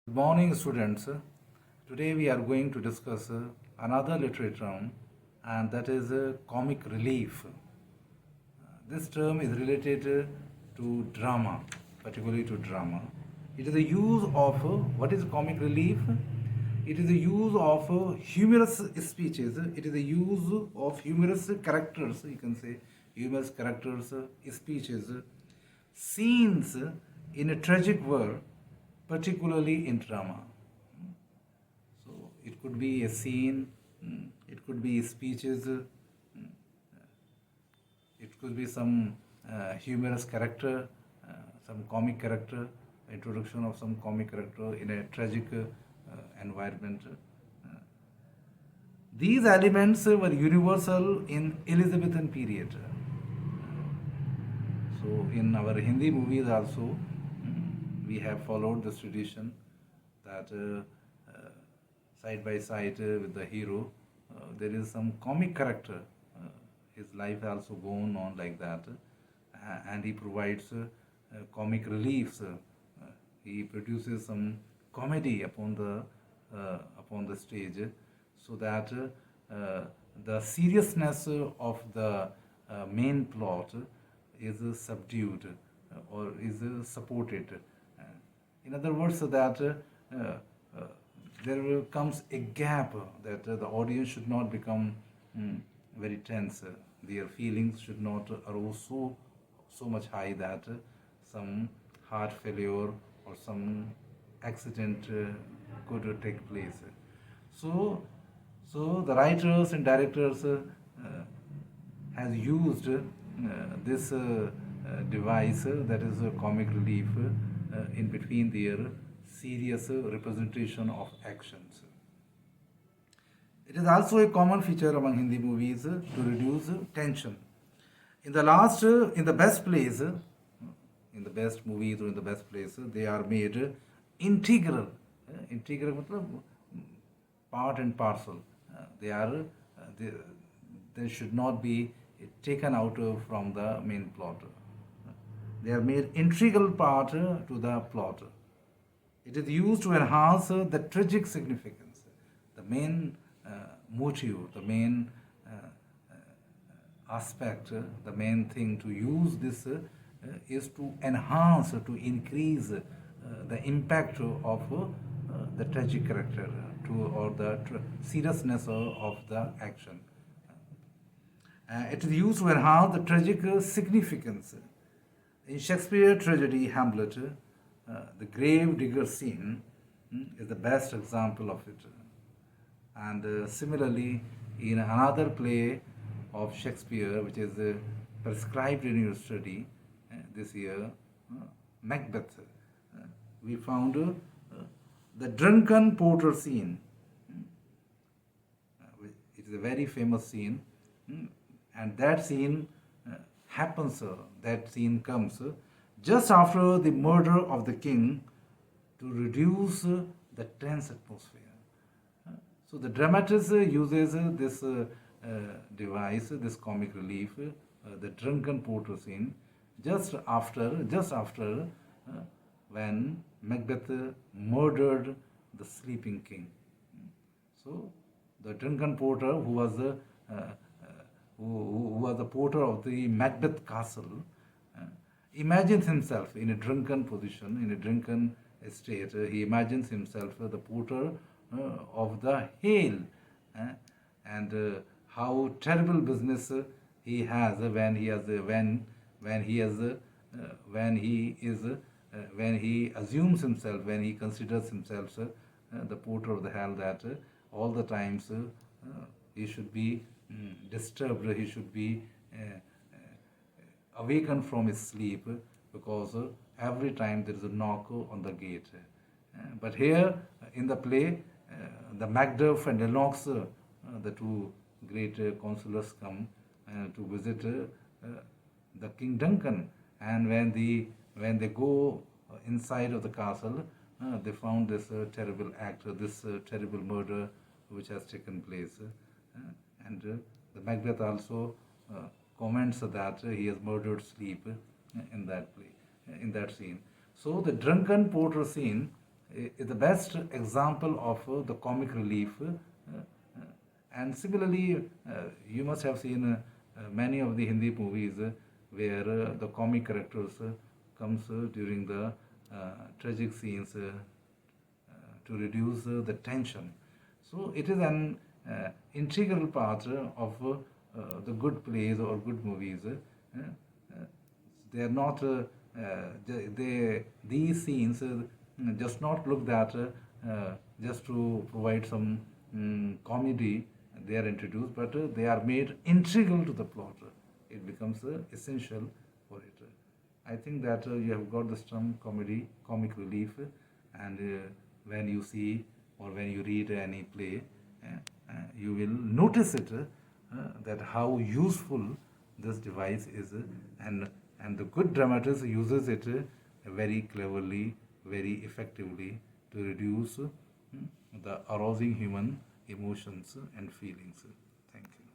Good morning, students. Today we are going to discuss another literary term, and that is comic relief. This term is related to drama, particularly to drama. It is the use of what is comic relief? It is the use of humorous speeches. It is the use of humorous characters. You can say humorous characters, speeches, scenes in a tragic world, particularly in drama. So it could be a scene, it could be speeches, it could be some humorous character, some comic character, introduction of some comic character in a tragic environment. These elements were universal in Elizabethan period. So in our Hindi movies also, we have followed this tradition that side by side with the hero, there is some comic character. His life also gone on like that, and he provides comic reliefs. He produces some comedy upon the stage, so that the seriousness of the main plot is subdued or is supported. In other words, so that there comes a gap that the audience should not become very tense. Their feelings should not arouse so much high that some heart failure or some accident could take place. So, so the writers and directors has used this device, that is a comic relief, in between their serious representation of actions. It is also a common feature among Hindi movies to reduce tension. In the best plays, in the best movies or in the best plays, they are made integral. Integral matlab part and parcel. They are they should not be taken out from the main plot. They are made integral part to the plot. It is used to enhance the tragic significance. The main motive, the main aspect, the main thing to use this is to enhance, to increase the impact of the tragic character or the seriousness of the action. It is used to enhance the tragic significance. In Shakespeare's tragedy Hamlet, the grave digger scene is the best example of it. And similarly, in another play of Shakespeare, which is prescribed in your study this year, Macbeth, we found the drunken porter scene. It is a very famous scene, and that scene that scene comes just after the murder of the king to reduce the tense atmosphere. So the dramatist uses this device, this comic relief, the drunken porter scene, just after when Macbeth murdered the sleeping king. So the drunken porter, who was the porter of the Macbeth castle, imagines himself in a drunken position, in a drunken state. He imagines himself the porter of the hail, and how terrible business he has when he has when he has when he is when he assumes himself, when he considers himself the porter of the hell, that all the times he should be disturbed, he should be awakened from his sleep, because every time there is a knock on the gate. But here in the play, the Macduff and Lennox, the two great counselors, come to visit the King Duncan, and when they go inside of the castle, they found this terrible act, this terrible murder which has taken place, and the Macbeth also comments that he has murdered sleep in that play, in that scene. So the drunken porter scene is the best example of the comic relief. And similarly, you must have seen many of the Hindi movies where the comic characters comes during the tragic scenes to reduce the tension. So it is an integral part of the good plays or good movies. They are not these scenes just not looked at just to provide some comedy. They are introduced, but they are made integral to the plot. It becomes essential for it. I think that you have got the term comedy, comic relief, and when you see or when you read any play, you will notice it that how useful this device is, and the good dramatist uses it very cleverly, very effectively to reduce the arousing human emotions and feelings. Thank you.